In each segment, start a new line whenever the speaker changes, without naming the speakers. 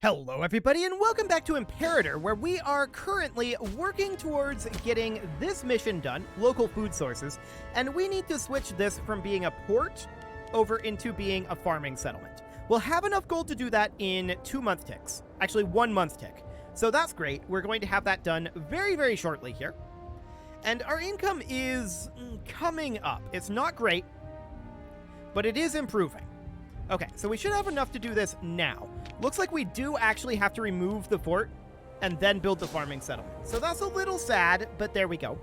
Hello everybody and welcome back to Imperator, where we are currently working towards getting this mission done, local food sources, and we need to switch this from being a port over into being a farming settlement. We'll have enough gold to do that in 2 month ticks, actually 1 month tick. So that's great. We're going to have that done very, very shortly here. And our income is coming up. It's not great, but it is improving. Okay, so we should have enough to do this now. Looks like we do actually have to remove the fort and then build the farming settlement. So that's a little sad, but there we go.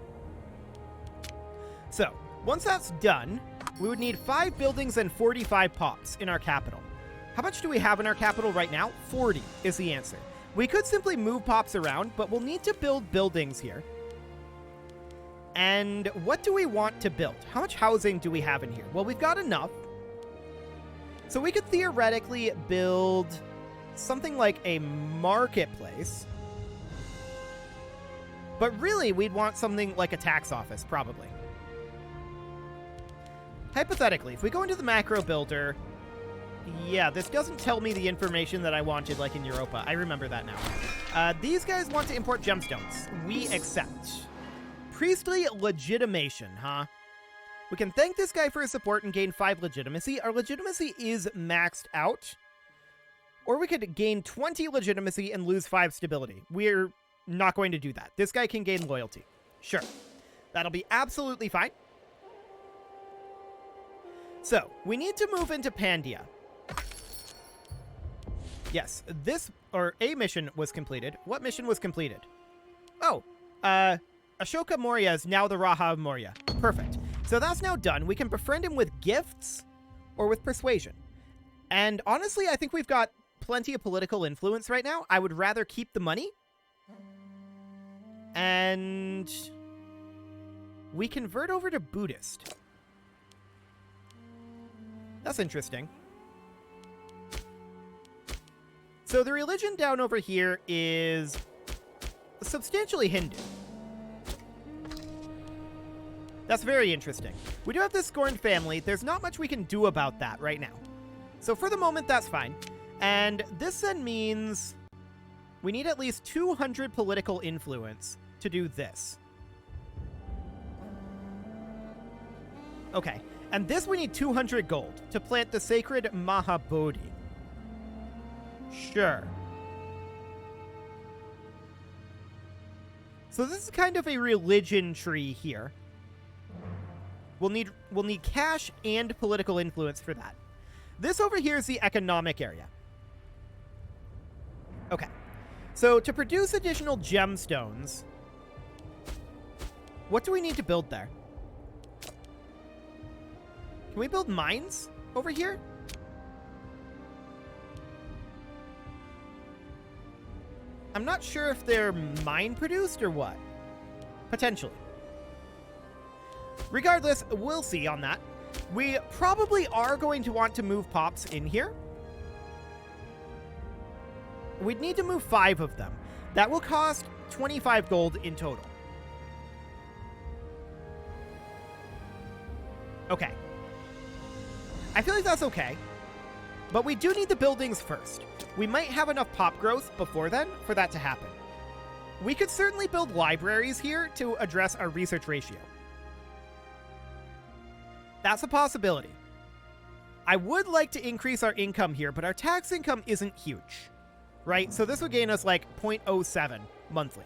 So, once that's done, we would need 5 buildings and 45 pops in our capital. How much do we have in our capital right now? 40 is the answer. We could simply move pops around, but we'll need to build buildings here. And what do we want to build? How much housing do we have in here? Well, we've got enough. So we could theoretically build something like a marketplace. But really, we'd want something like a tax office, probably. Hypothetically, if we go into the macro builder... Yeah, this doesn't tell me the information that I wanted, like in Europa. I remember that now. These guys want to import gemstones. We accept. Priestly legitimation, huh? We can thank this guy for his support and gain 5 legitimacy. Our legitimacy is maxed out. Or we could gain 20 legitimacy and lose 5 stability. We're not going to do that. This guy can gain loyalty. Sure. That'll be absolutely fine. So, we need to move into Pandia. Yes, a mission was completed. What mission was completed? Oh, Ashoka Maurya is now the Raja of Maurya. Perfect. So that's now done. We can befriend him with gifts or with persuasion. And honestly, I think we've got plenty of political influence right now. I would rather keep the money. And we convert over to Buddhist. That's interesting. So the religion down over here is substantially Hindu. That's very interesting. We do have this scorned family. There's not much we can do about that right now. So for the moment, that's fine. And this then means we need at least 200 political influence to do this. Okay. And this we need 200 gold to plant the sacred Mahabodhi. Sure. So this is kind of a religion tree here. We'll need cash and political influence for that. This over here is the economic area. Okay. So to produce additional gemstones, what do we need to build there? Can we build mines over here? I'm not sure if they're mine produced or what. Potentially. Regardless, we'll see on that. We probably are going to want to move pops in here. We'd need to move 5 of them. That will cost 25 gold in total. Okay. I feel like that's okay. But we do need the buildings first. We might have enough pop growth before then for that to happen. We could certainly build libraries here to address our research ratio. That's a possibility. I would like to increase our income here, but our tax income isn't huge, right? So this would gain us like 0.07 monthly.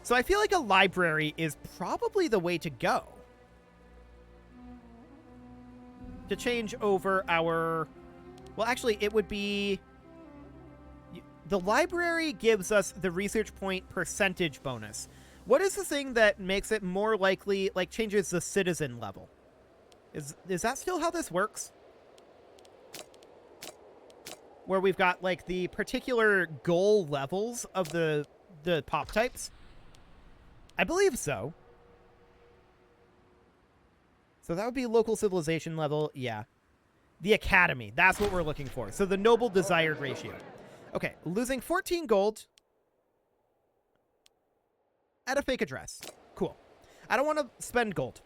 So I feel like a library is probably the way to go. To change over our... Well, actually, it would be... The library gives us the research point percentage bonus. What is the thing that makes it more likely, like, changes the citizen level? Is that still how this works? Where we've got, like, the particular goal levels of the pop types? I believe so. So that would be local civilization level, yeah. The academy, that's what we're looking for. So the noble desired ratio. Okay, losing 14 gold at a fake address. Cool. I don't want to spend gold.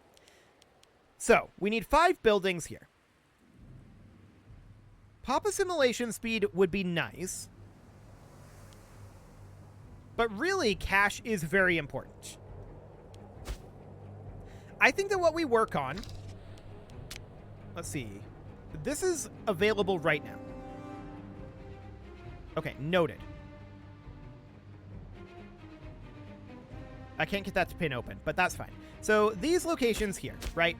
So, we need 5 buildings here. Pop assimilation speed would be nice. But really, cash is very important. I think that what we work on... Let's see. This is available right now. Okay, noted. I can't get that to pin open, but that's fine. So these locations here, right?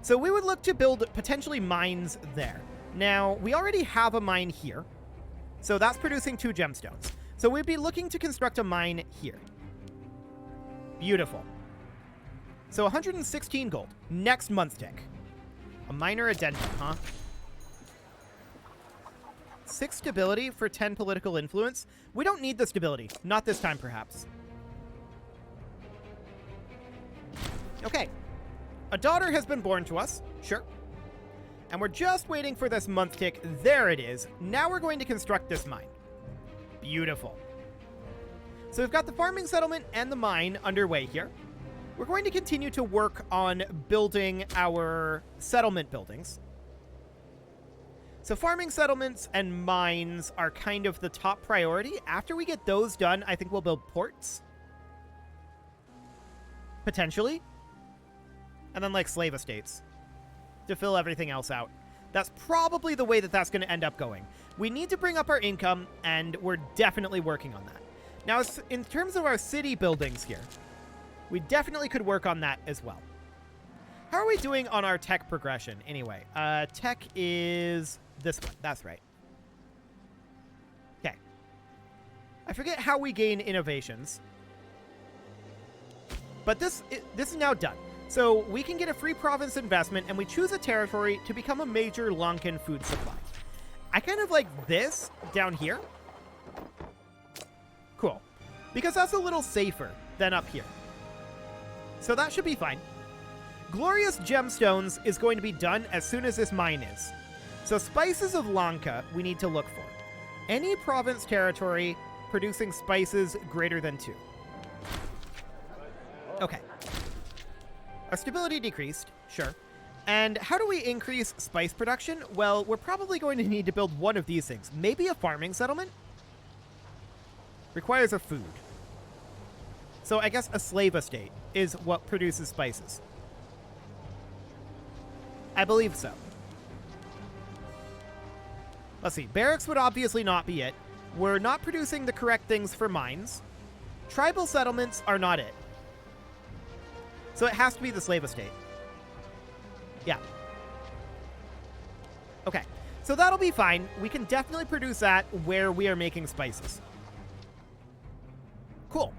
So we would look to build potentially mines there. Now, we already have a mine here. So that's producing 2 gemstones. So we'd be looking to construct a mine here. Beautiful. So 116 gold. Next month tick. A minor addendum, huh? 6 stability for 10 political influence. We don't need the stability. Not this time, perhaps. Okay. A daughter has been born to us. Sure. And we're just waiting for this month tick. There it is. Now we're going to construct this mine. Beautiful. So we've got the farming settlement and the mine underway here. We're going to continue to work on building our settlement buildings. So farming settlements and mines are kind of the top priority. After we get those done, I think we'll build ports. Potentially. And then, like, slave estates to fill everything else out. That's probably the way that that's going to end up going. We need to bring up our income, and we're definitely working on that. Now, in terms of our city buildings here, we definitely could work on that as well. How are we doing on our tech progression, anyway? Tech is this one. That's right. Okay. I forget how we gain innovations. But this is now done. So we can get a free province investment, and we choose a territory to become a major Lankan food supply. I kind of like this down here. Cool. Because that's a little safer than up here. So that should be fine. Glorious Gemstones is going to be done as soon as this mine is. So Spices of Lanka we need to look for. Any province territory producing spices greater than 2. Okay. Our stability decreased, sure. And how do we increase spice production? Well, we're probably going to need to build one of these things. Maybe a farming settlement? Requires a food. So I guess a slave estate is what produces spices. I believe so. Let's see. Barracks would obviously not be it. We're not producing the correct things for mines. Tribal settlements are not it. So it has to be the slave estate. Yeah. Okay. So that'll be fine. We can definitely produce that where we are making spices. Cool.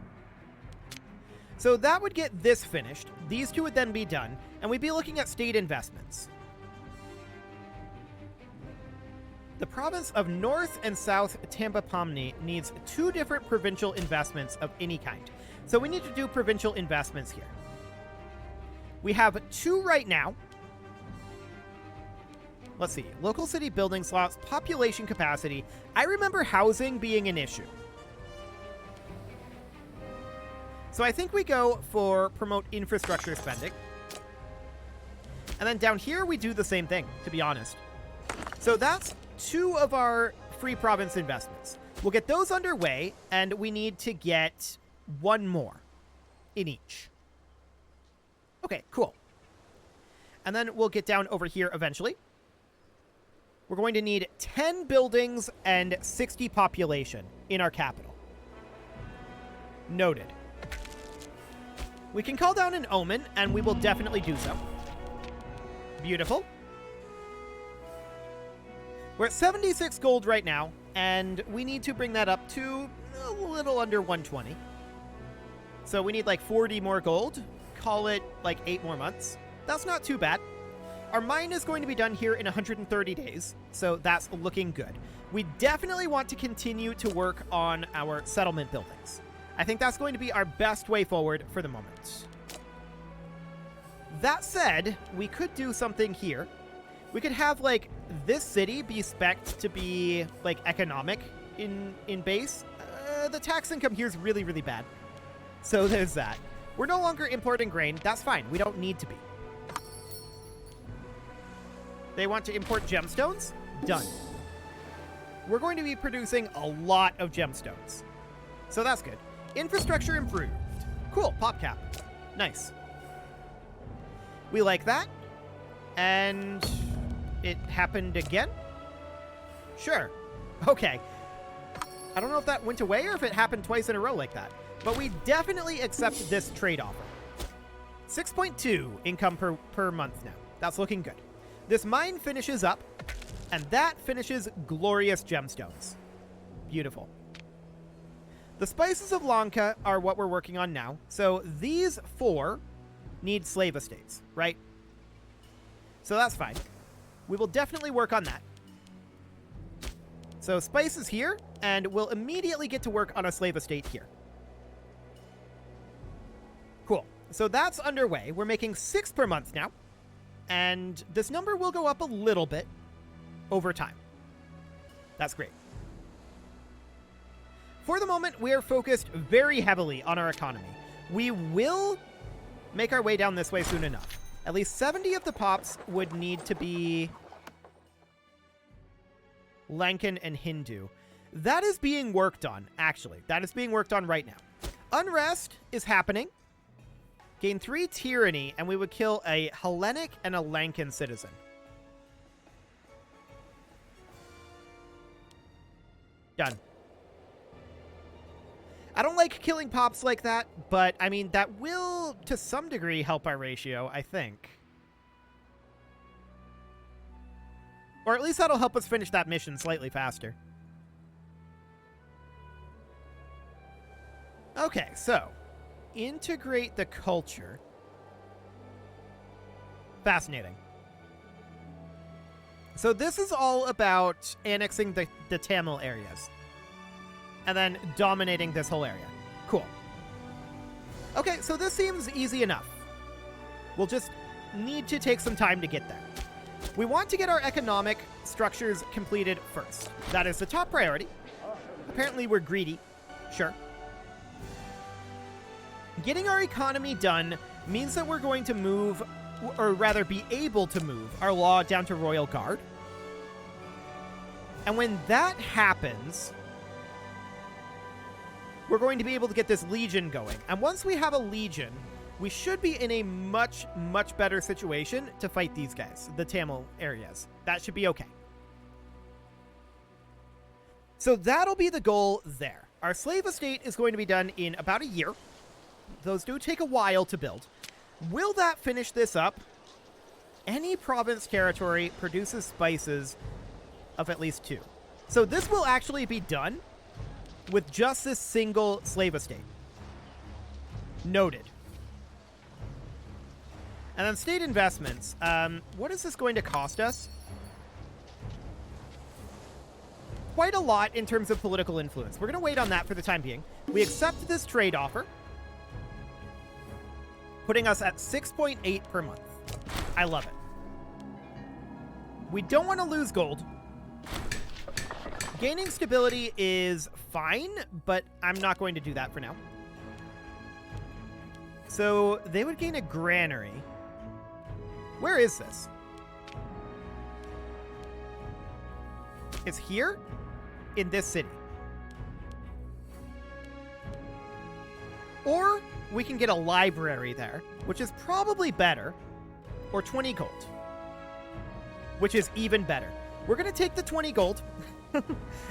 So that would get this finished. These 2 would then be done. And we'd be looking at state investments. The province of North and South Tampapamni needs 2 different provincial investments of any kind. So we need to do provincial investments here. We have 2 right now. Let's see. Local city building slots, population capacity. I remember housing being an issue. So I think we go for promote infrastructure spending. And then down here, we do the same thing, to be honest. So that's 2 of our free province investments. We'll get those underway, and we need to get 1 more in each. Okay, cool. And then we'll get down over here eventually. We're going to need 10 buildings and 60 population in our capital. Noted. We can call down an omen, and we will definitely do so. Beautiful. We're at 76 gold right now, and we need to bring that up to a little under 120. So we need like 40 more gold. Call it like 8 more months. That's not too bad. Our mine is going to be done here in 130 days, so that's looking good. We definitely want to continue to work on our settlement buildings. I think that's going to be our best way forward for the moment. That said, we could do something here. We could have, like, this city be spec'd to be, like, economic in base. The tax income here is really, really bad. So there's that. We're no longer importing grain. That's fine. We don't need to be. They want to import gemstones? Done. we're going to be producing a lot of gemstones. So that's good. Infrastructure improved. Cool, pop cap. Nice. We like that. And it happened again? Sure. Okay. I don't know if that went away or if it happened twice in a row like that. But we definitely accept this trade offer. 6.2 income per month now. That's looking good. This mine finishes up, and that finishes glorious gemstones. Beautiful. The spices of Lanka are what we're working on now. So these 4 need slave estates, right? So that's fine. We will definitely work on that. So spices here, and we'll immediately get to work on a slave estate here. Cool. So that's underway. We're making 6 per month now. And this number will go up a little bit over time. That's great. For the moment, we are focused very heavily on our economy. We will make our way down this way soon enough. At least 70 of the pops would need to be Lankan and Hindu. That is being worked on, actually. That is being worked on right now. Unrest is happening. Gain 3 tyranny, and we would kill a Hellenic and a Lankan citizen. Done. I don't like killing pops like that, but, I mean, that will, to some degree, help our ratio, I think. Or at least that'll help us finish that mission slightly faster. Okay, so integrate the culture. Fascinating. So this is all about annexing the Tamil areas. And then dominating this whole area. Cool. Okay, so this seems easy enough. We'll just need to take some time to get there. We want to get our economic structures completed first. That is the top priority. Apparently we're greedy. Sure. Getting our economy done means that we're going to move, or rather be able to move, our law down to Royal Guard. And when that happens, we're going to be able to get this legion going. And once we have a legion, we should be in a much, much better situation to fight these guys, the Tamil areas. That should be okay. So that'll be the goal there. Our slave estate is going to be done in about a year. Those do take a while to build. Will that finish this up? Any province territory produces spices of at least 2. So this will actually be done with just this single slave estate. Noted. And then state investments. What is this going to cost us? Quite a lot in terms of political influence. We're going to wait on that for the time being. We accept this trade offer, putting us at 6.8 per month. I love it. We don't want to lose gold. Gaining stability is fine, but I'm not going to do that for now. So they would gain a granary. Where is this? It's here in this city. Or we can get a library there, which is probably better, or 20 gold, which is even better. We're going to take the 20 gold.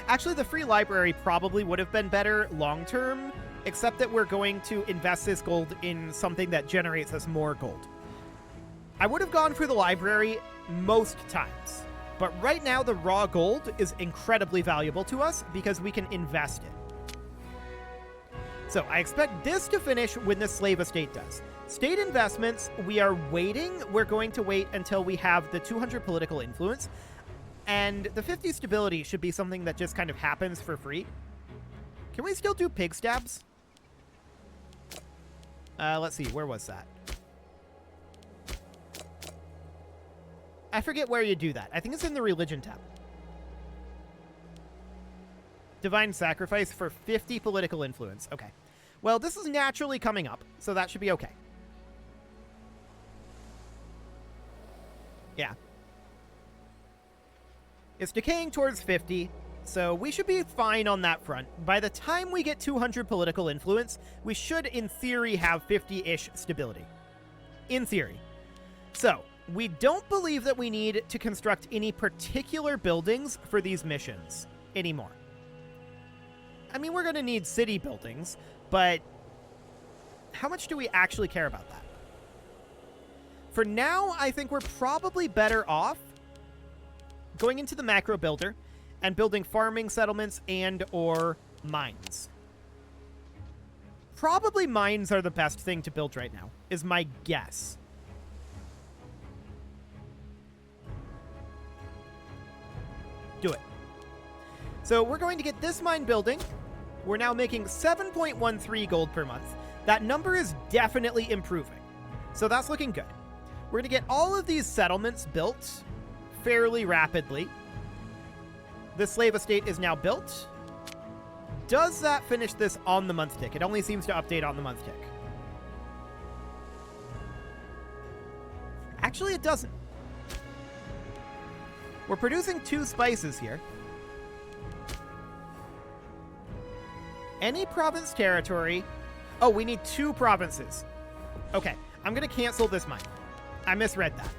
Actually, the free library probably would have been better long-term, except that we're going to invest this gold in something that generates us more gold. I would have gone for the library most times, but right now the raw gold is incredibly valuable to us because we can invest it. So I expect this to finish when the slave estate does. State investments, we are waiting. We're going to wait until we have the 200 political influence. And the 50 stability should be something that just kind of happens for free. Can we still do pig stabs? Let's see, where was that? I forget where you do that. I think it's in the religion tab. Divine sacrifice for 50 political influence. Okay. Well, this is naturally coming up, so that should be okay. Yeah. It's decaying towards 50, So we should be fine on that front. By the time we get 200 political influence, we should, in theory, have 50-ish stability. In theory. So, we don't believe that we need to construct any particular buildings for these missions anymore. I mean, we're going to need city buildings, but how much do we actually care about that? For now, I think we're probably better off going into the macro builder and building farming settlements and or mines. Probably mines are the best thing to build right now, is my guess. Do it. So we're going to get this mine building. We're now making 7.13 gold per month. That number is definitely improving. So that's looking good. We're going to get all of these settlements built fairly rapidly. The slave estate is now built. Does that finish this on the month tick? It only seems to update on the month tick. Actually, it doesn't. We're producing 2 spices here. Any province territory. Oh, we need 2 provinces. Okay, I'm going to cancel this mine. I misread that.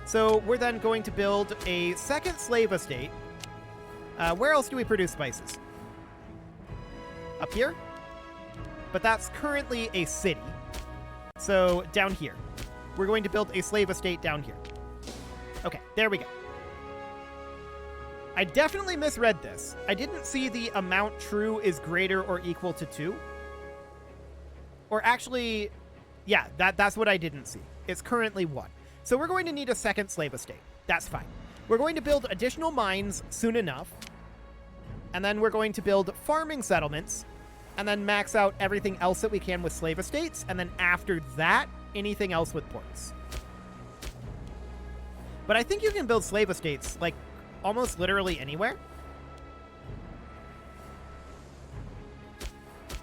So we're then going to build a second slave estate. Where else do we produce spices? Up here? But that's currently a city. So down here. We're going to build a slave estate down here. Okay, there we go. I definitely misread this. I didn't see the amount true is greater or equal to 2. Or actually, yeah, that's what I didn't see. It's currently 1. So we're going to need a second slave estate. That's fine. We're going to build additional mines soon enough. And then we're going to build farming settlements. And then max out everything else that we can with slave estates. And then after that, anything else with ports. But I think you can build slave estates, like, almost literally anywhere.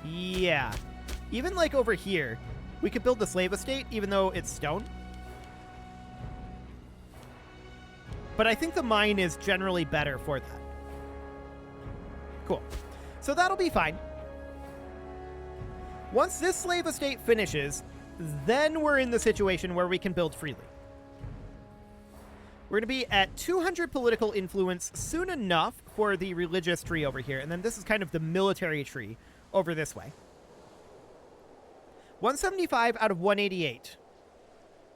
Yeah. Even, like, over here, we could build the slave estate, even though it's stone. But I think the mine is generally better for that. Cool. So that'll be fine. Once this slave estate finishes, then we're in the situation where we can build freely. We're going to be at 200 political influence soon enough for the religious tree over here. And then this is kind of the military tree over this way. 175 out of 188.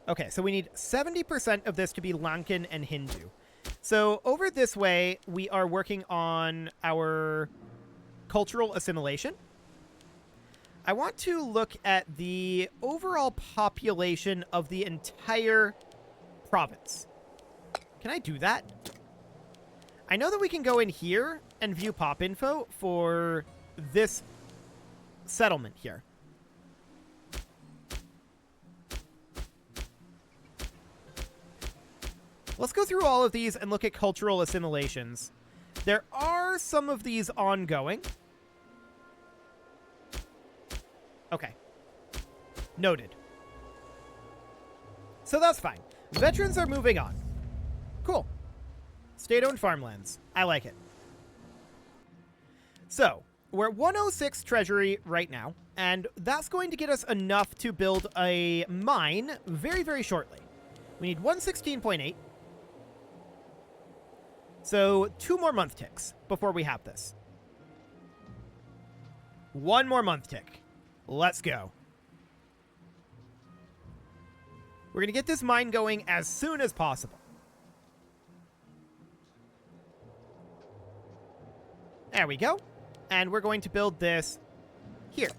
Okay, so we need 70% of this to be Lankan and Hindu. So over this way, we are working on our cultural assimilation. I want to look at the overall population of the entire province. Can I do that? I know that we can go in here and view pop info for this settlement here. Let's go through all of these and look at cultural assimilations. There are some of these ongoing. Okay. Noted. So that's fine. Veterans are moving on. Cool. State-owned farmlands. I like it. So, we're at 106 treasury right now, and that's going to get us enough to build a mine very, very shortly. We need 116.8. So, 2 more month ticks before we have this. 1 more month tick. Let's go. We're going to get this mine going as soon as possible. There we go. And we're going to build this here.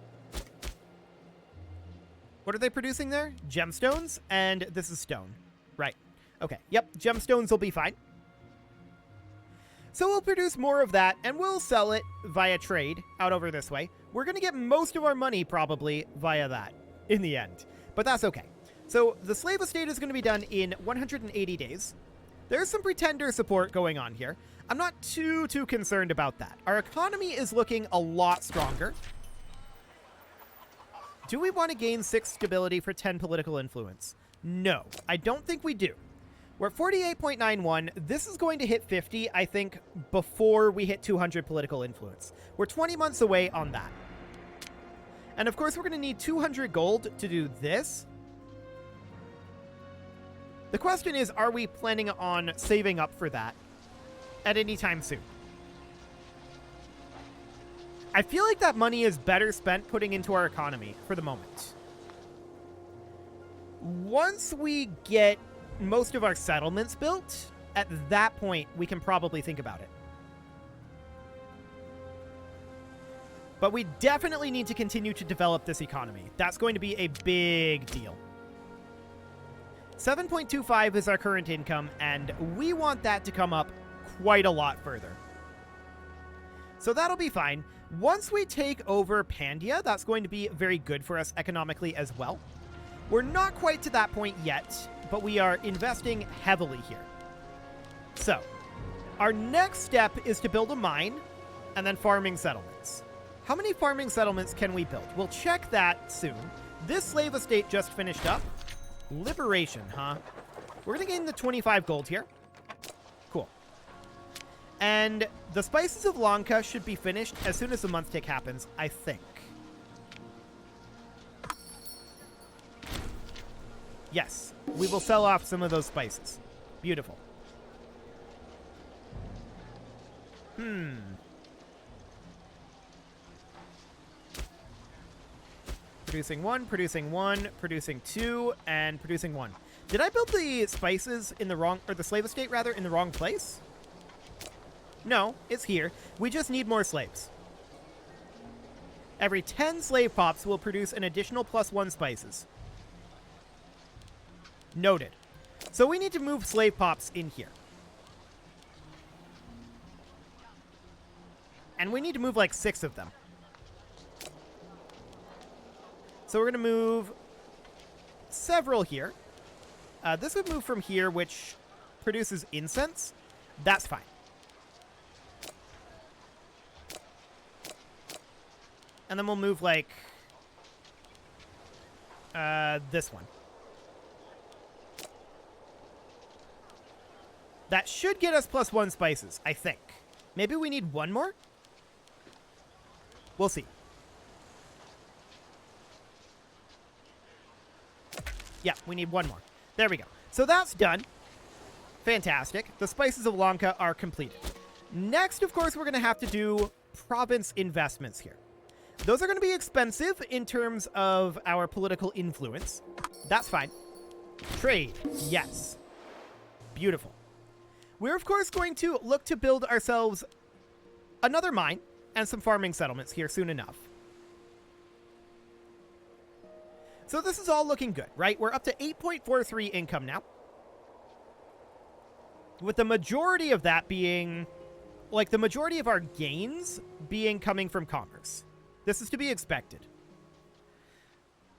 What are they producing there? Gemstones, and this is stone. Right. Okay. Yep, gemstones will be fine. So we'll produce more of that, and we'll sell it via trade out over this way. We're going to get most of our money probably via that in the end, but that's okay. So the slave estate is going to be done in 180 days. There's some pretender support going on here. I'm not too concerned about that. Our economy is looking a lot stronger. Do we want to gain 6 stability for 10 political influence? No, I don't think we do. We're at 48.91. This is going to hit 50, I think, before we hit 200 political influence. We're 20 months away on that. And of course, we're going to need 200 gold to do this. The question is, are we planning on saving up for that at any time soon? I feel like that money is better spent putting into our economy for the moment. Once we get most of our settlements built, at that point, we can probably think about it. But we definitely need to continue to develop this economy. That's going to be a big deal. 7.25 is our current income, and we want that to come up quite a lot further. So that'll be fine. Once we take over Pandia, that's going to be very good for us economically as well. We're not quite to that point yet, but we are investing heavily here. So, our next step is to build a mine and then farming settlements. How many farming settlements can we build? We'll check that soon. This slave estate just finished up. Liberation, huh? We're going to gain the 25 gold here. Cool. And the spices of Lanka should be finished as soon as the month tick happens, I think. Yes, we will sell off some of those spices. Beautiful. Producing one, producing two, and producing one. Did I build the spices in the wrong, or the slave estate rather, in the wrong place? No, it's here. We just need more slaves. Every 10 slave pops will produce an additional +1 spices. Noted. So we need to move slave pops in here. And we need to move like 6 of them. So we're going to move several here. This would move from here, which produces incense. That's fine. And then we'll move like this one. That should get us +1 spices, I think. Maybe we need one more? We'll see. Yeah, we need one more. There we go. So that's done. Fantastic. The spices of Lanka are completed. Next, of course, we're going to have to do province investments here. Those are going to be expensive in terms of our political influence. That's fine. Trade. Yes. Beautiful. We're, of course, going to look to build ourselves another mine and some farming settlements here soon enough. So this is all looking good, right? We're up to 8.43 income now. With the majority of that being, like the majority of our gains being coming from commerce. This is to be expected.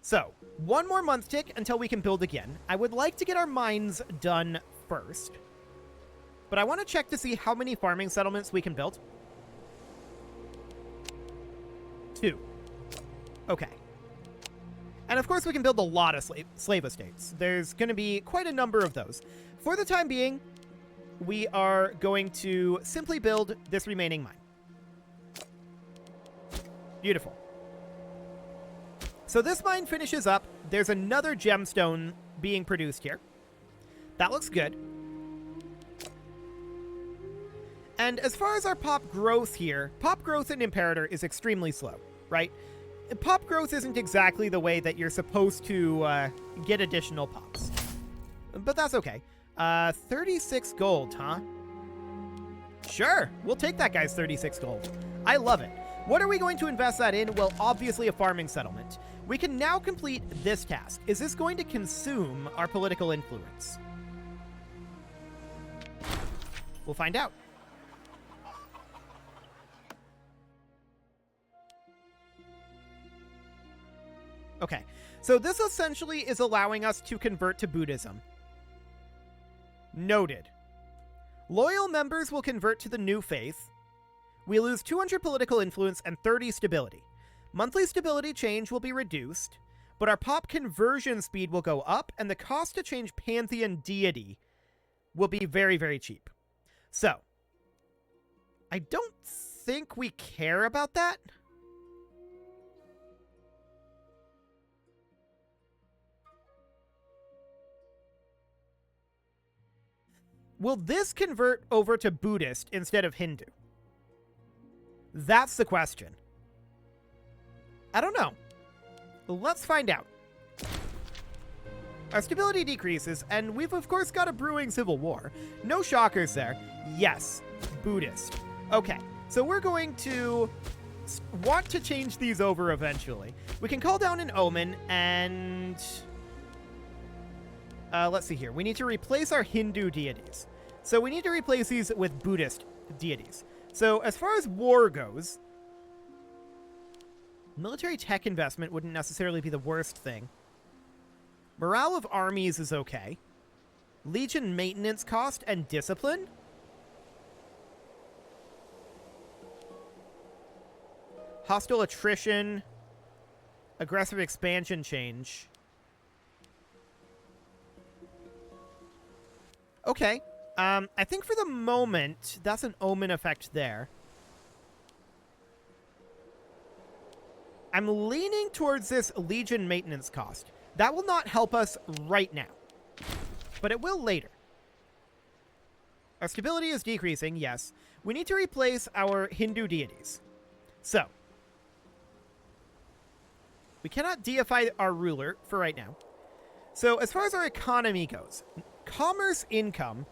So, one more month tick until we can build again. I would like to get our mines done first. But I want to check to see how many farming settlements we can build. 2. Okay. And of course we can build a lot of slave estates. There's going to be quite a number of those. For the time being, we are going to simply build this remaining mine. Beautiful. So this mine finishes up. There's another gemstone being produced here. That looks good. And as far as our pop growth here, pop growth in Imperator is extremely slow, right? Pop growth isn't exactly the way that you're supposed to get additional pops. But that's okay. 36 gold, huh? Sure, we'll take that guy's 36 gold. I love it. What are we going to invest that in? Well, obviously a farming settlement. We can now complete this task. Is this going to consume our political influence? We'll find out. Okay, so this essentially is allowing us to convert to Buddhism. Noted. Loyal members will convert to the new faith. We lose 200 political influence and 30 stability. Monthly stability change will be reduced, but our pop conversion speed will go up, and the cost to change pantheon deity will be very, very cheap. So, I don't think we care about that. Will this convert over to Buddhist instead of Hindu? That's the question. I don't know. Let's find out. Our stability decreases, and we've of course got a brewing civil war. No shockers there. Yes, Buddhist. Okay, so we're going to want to change these over eventually. We can call down an omen, and let's see here. We need to replace our Hindu deities. So we need to replace these with Buddhist deities. So as far as war goes, military tech investment wouldn't necessarily be the worst thing. Morale of armies is okay. Legion maintenance cost and discipline? Hostile attrition. Aggressive expansion change. Okay. I think for the moment, that's an omen effect there. I'm leaning towards this Legion maintenance cost. That will not help us right now, but it will later. Our stability is decreasing, yes. We need to replace our Hindu deities. So, we cannot deify our ruler for right now. So, as far as our economy goes, commerce income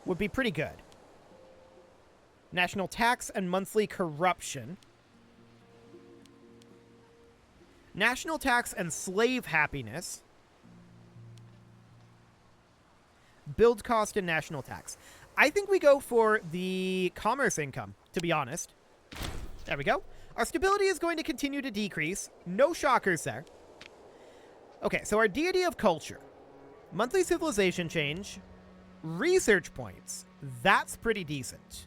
would be pretty good. National tax and monthly corruption. National tax and slave happiness. Build cost and national tax. I think we go for the commerce income, to be honest. There we go. Our stability is going to continue to decrease. No shockers there. Okay, so our deity of culture. Monthly civilization change. Research points. That's pretty decent.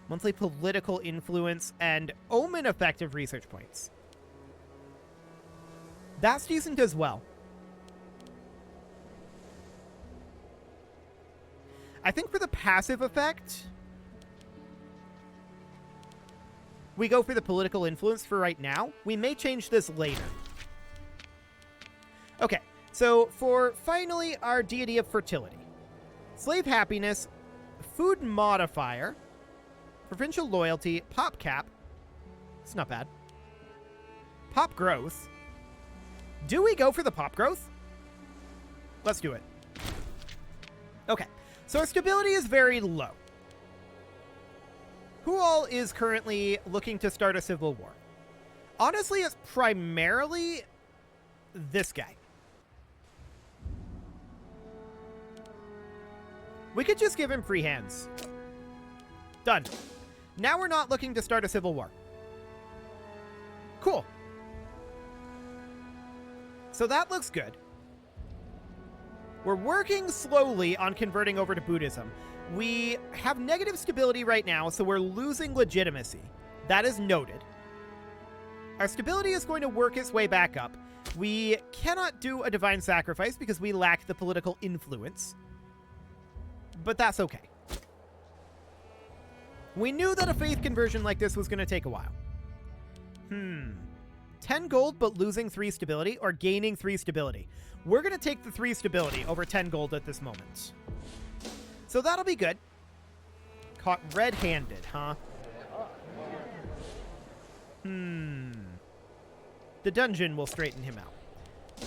Monthly political influence and omen effective research points. That's decent as well. I think for the passive effect, we go for the political influence for right now. We may change this later. Okay, so for finally our deity of fertility. Slave happiness, food modifier, provincial loyalty, pop cap. It's not bad. Pop growth. Do we go for the pop growth? Let's do it. Okay, so our stability is very low. Who all is currently looking to start a civil war? Honestly, it's primarily this guy. We could just give him free hands. Done. Now we're not looking to start a civil war. Cool. So that looks good. We're working slowly on converting over to Buddhism. We have negative stability right now, so we're losing legitimacy. That is noted. Our stability is going to work its way back up. We cannot do a divine sacrifice because we lack the political influence. But that's okay. We knew that a faith conversion like this was going to take a while. 10 gold but losing 3 stability or gaining 3 stability. We're going to take the 3 stability over 10 gold at this moment. So that'll be good. Caught red-handed, huh? The dungeon will straighten him out.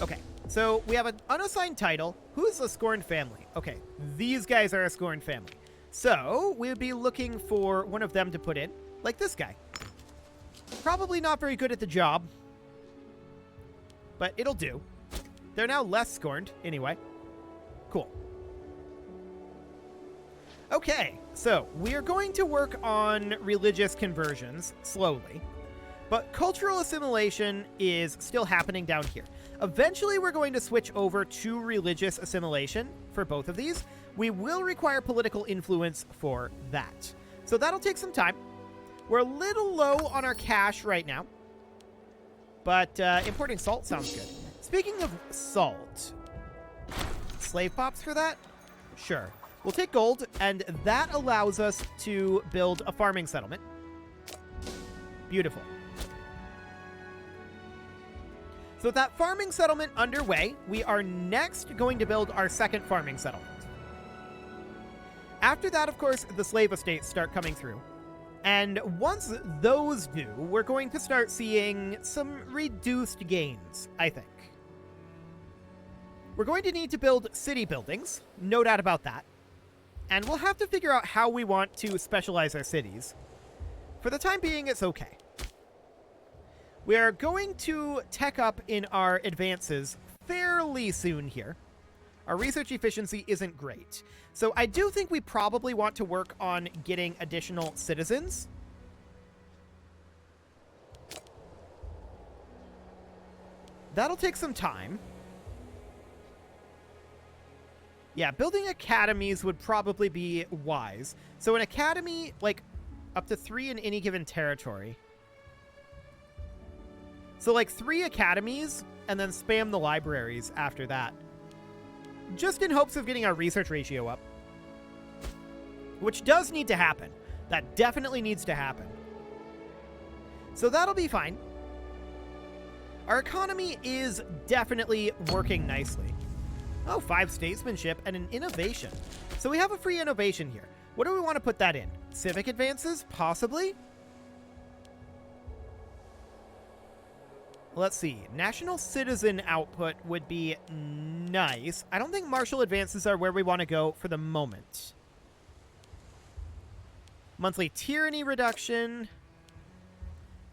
Okay, so we have an unassigned title. Who's a scorned family? Okay, these guys are a scorned family. So we'll be looking for one of them to put in, like this guy. Probably not very good at the job, but it'll do. They're now less scorned, anyway. Cool. Okay, so we are going to work on religious conversions slowly, but cultural assimilation is still happening down here. Eventually, we're going to switch over to religious assimilation for both of these. We will require political influence for that. So that'll take some time. We're a little low on our cash right now, but importing salt sounds good. Speaking of salt, slave pops for that? Sure. We'll take gold, and that allows us to build a farming settlement. Beautiful. So with that farming settlement underway, we are next going to build our second farming settlement. After that, of course, the slave estates start coming through. And once those do, we're going to start seeing some reduced gains, I think. We're going to need to build city buildings, no doubt about that. And we'll have to figure out how we want to specialize our cities. For the time being, it's okay. We are going to tech up in our advances fairly soon here. Our research efficiency isn't great. So I do think we probably want to work on getting additional citizens. That'll take some time. Yeah, building academies would probably be wise. So an academy, like, up to 3 in any given territory. So, like, 3 academies, and then spam the libraries after that. Just in hopes of getting our research ratio up. Which does need to happen. That definitely needs to happen. So that'll be fine. Our economy is definitely working nicely. Oh, 5 statesmanship and an innovation. So we have a free innovation here. What do we want to put that in? Civic advances? Possibly? Let's see. National citizen output would be nice. I don't think martial advances are where we want to go for the moment. Monthly tyranny reduction.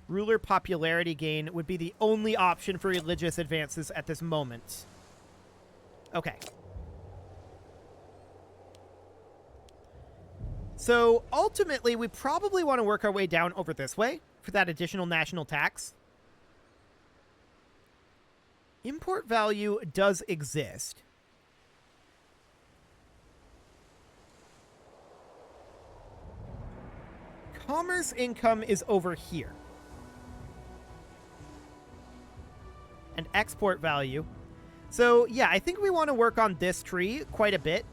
Ruler popularity gain would be the only option for religious advances at this moment. Okay. So ultimately, we probably want to work our way down over this way for that additional national tax. Import value does exist. Commerce income is over here. And export value. So, yeah, I think we want to work on this tree quite a bit.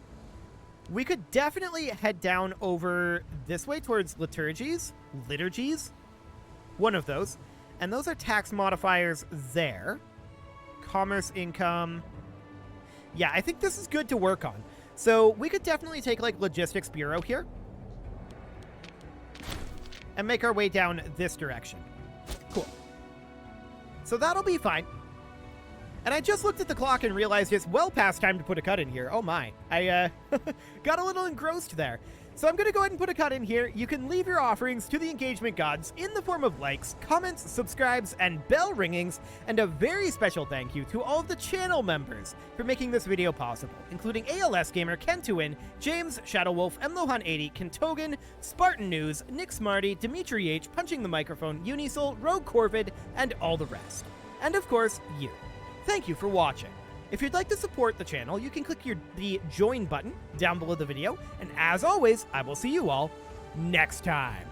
We could definitely head down over this way towards liturgies. One of those. And those are tax modifiers there. Commerce income. Yeah, I think this is good to work on. So we could definitely take, like, logistics bureau here. And make our way down this direction. Cool. So that'll be fine. And I just looked at the clock and realized it's well past time to put a cut in here. Oh my. I got a little engrossed there. So I'm going to go ahead and put a cut in here. You can leave your offerings to the engagement gods in the form of likes, comments, subscribes, and bell ringings. And a very special thank you to all of the channel members for making this video possible, including ALS Gamer, Kentuin, James, Shadowwolf, Mlohan80, Kentogan, Spartan News, Nick Smarty, Dimitri H, Punching the Microphone, Unisol, Rogue Corvid, and all the rest. And of course, you. Thank you for watching. If you'd like to support the channel, you can click the join button down below the video, and as always, I will see you all next time.